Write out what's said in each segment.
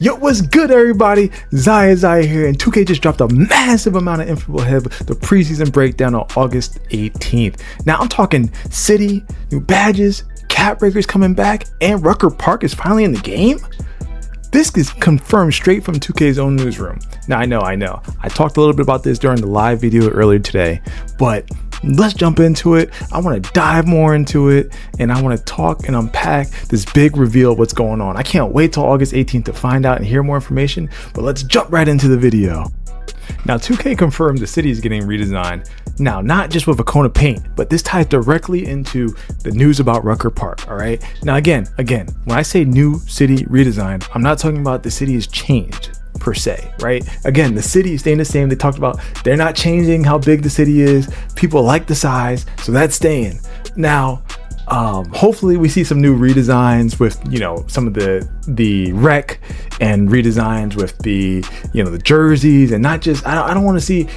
Yo, what's good, everybody? ZiahZiah here, and 2K just dropped a massive amount of info ahead of the preseason breakdown on August 18th. Now, I'm talking city, new badges, cap breakers coming back, and Rucker Park is finally in the game? This is confirmed straight from 2K's own newsroom. Now, I know. I talked a little bit about this during the live video earlier today, but let's jump into it. I want to dive more into it, and I want to talk and unpack this big reveal of what's going on. I can't wait till August 18th to find out and hear more information, but let's jump right into the video. Now, 2K confirmed the city is getting redesigned. Now, not just with Vacona paint, but this ties directly into the news about Rucker Park, all right? Now, again, when I say new city redesign, I'm not talking about the city has changed per se, right? Again, the city is staying the same. They talked about they're not changing how big the city is. People like the size, so that's staying. Now, hopefully we see some new redesigns with, some of the rec and redesigns with the, the jerseys, and not just, I don't want to see,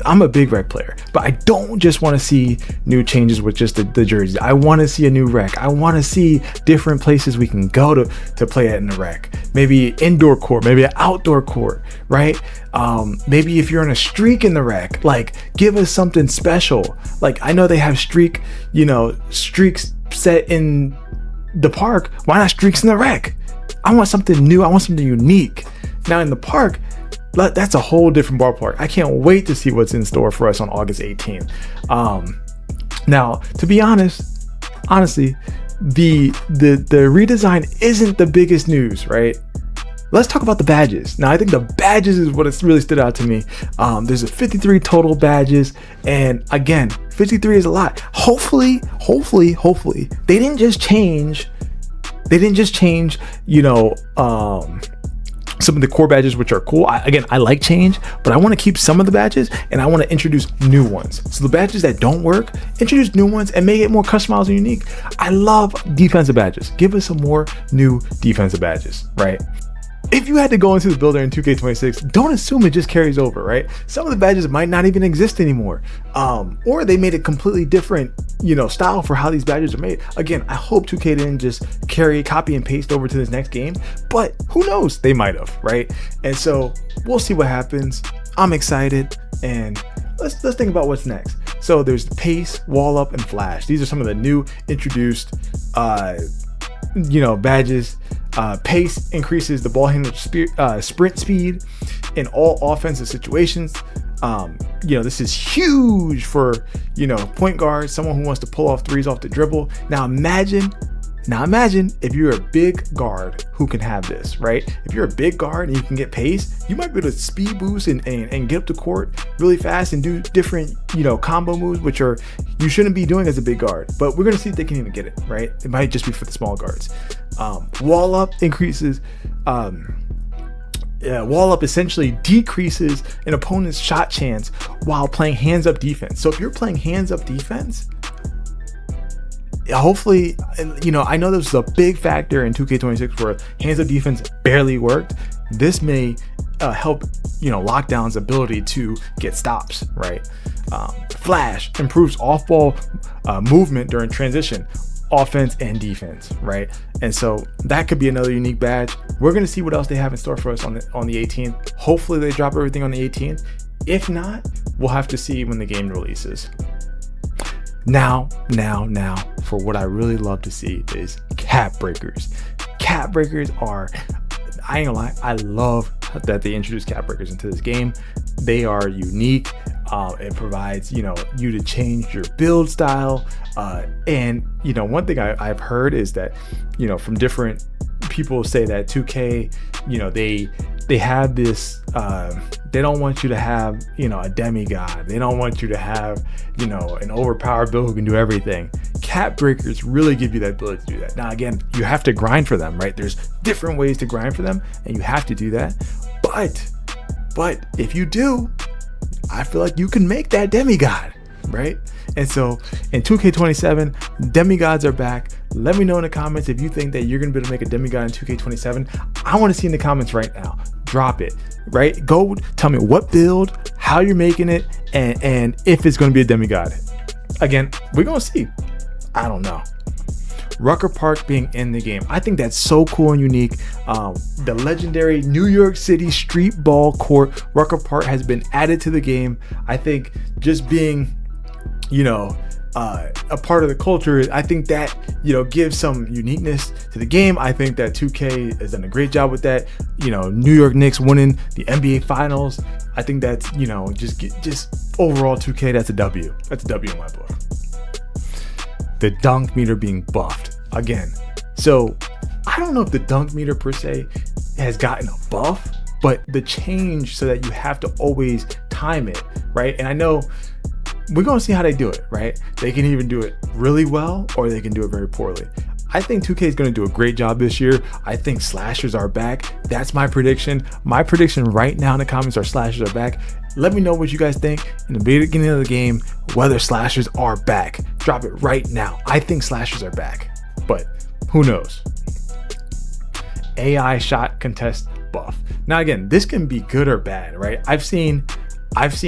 I'm a big rec player, but I don't just want to see new changes with just the jerseys. I want to see a new rec. I want to see different places we can go to play at in the rec. Maybe indoor court, maybe an outdoor court, right? Maybe if you're in a streak in the rec, like give us something special. Like I know they have streaks set in the park. Why not streaks in the rec? I want something new. I want something unique. Now in the park, that's a whole different ballpark. I can't wait to see what's in store for us on August 18th. Now, to be honestly, the redesign isn't the biggest news, right? Let's talk about the badges. Now, I think the badges is what has really stood out to me. There's a 53 total badges, and again, 53 is a lot. Hopefully, they didn't just change. Some of the core badges, which are cool. I like change, but I want to keep some of the badges, and I want to introduce new ones. So the badges that don't work, introduce new ones and make it more customized and unique. I love defensive badges. Give us some more new defensive badges, right? If you had to go into the builder in 2K26, don't assume it just carries over, right? Some of the badges might not even exist anymore. Or they made a completely different, style for how these badges are made. Again, I hope 2K didn't just copy and paste over to this next game, but who knows? They might have, right? And so we'll see what happens. I'm excited, and let's think about what's next. So there's pace, wall up, and flash. These are some of the new introduced, badges. Pace increases the ball handler sprint speed in all offensive situations. This is huge for, point guards, someone who wants to pull off threes off the dribble. Now imagine if you're a big guard who can have this, right? If you're a big guard and you can get pace, you might be able to speed boost and get up the court really fast and do different, combo moves, which you shouldn't be doing as a big guard, but we're going to see if they can even get it, right? It might just be for the small guards. Wall up increases, wall up essentially decreases an opponent's shot chance while playing hands up defense. So if you're playing hands up defense, hopefully, I know this was a big factor in 2K26 where hands up defense barely worked. This may help, Lockdown's ability to get stops, right? Flash improves off-ball movement during transition, offense and defense, right? And so that could be another unique badge. We're going to see what else they have in store for us on the 18th. Hopefully they drop everything on the 18th. If not, we'll have to see when the game releases. Now, for what I really love to see is cap breakers. Cap breakers are, I ain't gonna lie, I love that they introduced cap breakers into this game. They are unique. It provides, you to change your build style. And, one thing I've heard is that, from different people say that 2K, they have this, they don't want you to have, a demigod. They don't want you to have, an overpowered build who can do everything. Cap breakers really give you that ability to do that. Now, again, you have to grind for them, right? There's different ways to grind for them, and you have to do that. But if you do, I feel like you can make that demigod, right? And so in 2K27, demigods are back. Let me know in the comments if you think that you're gonna be able to make a demigod in 2K27. I want to see in the comments right now. Drop it, right? Go tell me what build, how you're making it, and if it's gonna be a demigod. Again, we're gonna see. I don't know. Rucker Park being in the game. I think that's so cool and unique. The legendary New York City street ball court, Rucker Park, has been added to the game. I think just being, a part of the culture, I think that, gives some uniqueness to the game. I think that 2K has done a great job with that. New York Knicks winning the NBA Finals. I think that's, just overall 2K, that's a W. That's a W in my book. The dunk meter being buffed again. So I don't know if the dunk meter per se has gotten a buff, but the change so that you have to always time it, right? And I know we're going to see how they do it, right? They can even do it really well, or they can do it very poorly. I think 2K is going to do a great job this year. I think slashers are back. That's my prediction. My prediction right now in the comments are slashers are back. Let me know what you guys think in the beginning of the game, whether slashers are back. Drop it right now. I think slashers are back, but who knows? AI shot contest buff. Now again, this can be good or bad, right? I've seen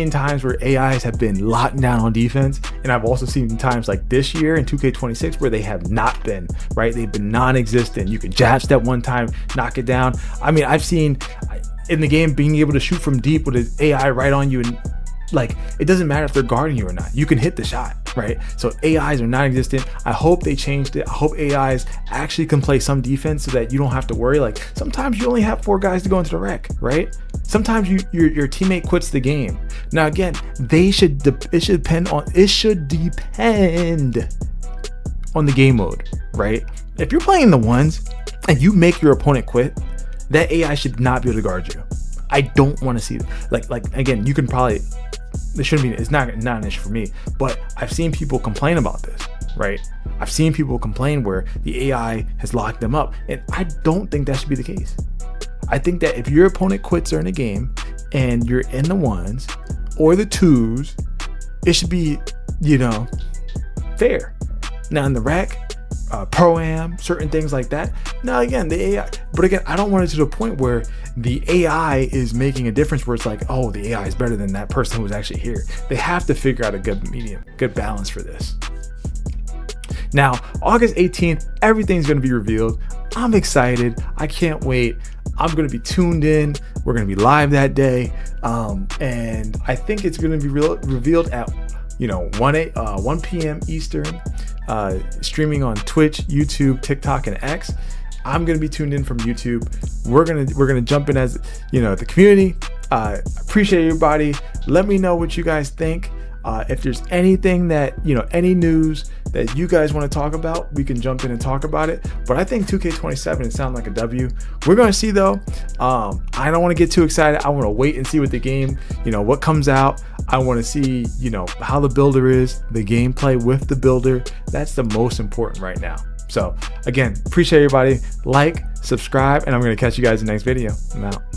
times where AIs have been locked down on defense, and I've also seen times like this year in 2K26 where they have not been, right? They've been non-existent. You can jab step one time, knock it down. I mean, I've seen in the game being able to shoot from deep with an AI right on you, and like, it doesn't matter if they're guarding you or not. You can hit the shot, right? So AIs are non-existent. I hope they changed it. I hope AIs actually can play some defense so that you don't have to worry. Like, sometimes you only have 4 guys to go into the wreck, right? Sometimes your teammate quits the game. Now again, it should depend on the game mode, right? If you're playing the ones and you make your opponent quit, that AI should not be able to guard you. I don't want to see it. Like again, you can probably, this shouldn't be, it's not an issue for me, but I've seen people complain about this, right? I've seen people complain where the AI has locked them up, and I don't think that should be the case. I think that if your opponent quits during a game and you're in the ones or the twos, it should be, fair. Now in the rec, pro-am, certain things like that. Now again, the AI, but again, I don't want it to the point where the AI is making a difference where it's like, oh, the AI is better than that person who was actually here. They have to figure out a good medium, good balance for this. Now, August 18th, everything's going to be revealed. I'm excited. I can't wait. I'm going to be tuned in. We're going to be live that day. And I think it's going to be revealed at 1 p.m. Eastern, streaming on Twitch, YouTube, TikTok, and X. I'm gonna be tuned in from YouTube. We're gonna jump in as the community. Appreciate everybody. Let me know what you guys think. If there's anything that any news that you guys want to talk about, we can jump in and talk about it. But I think 2K27 it sounds like a W. We're gonna see though. I don't want to get too excited. I want to wait and see what the game, what comes out. I want to see, how the builder is, the gameplay with the builder. That's the most important right now. So again, appreciate everybody. Like, subscribe, and I'm going to catch you guys in the next video. I'm out.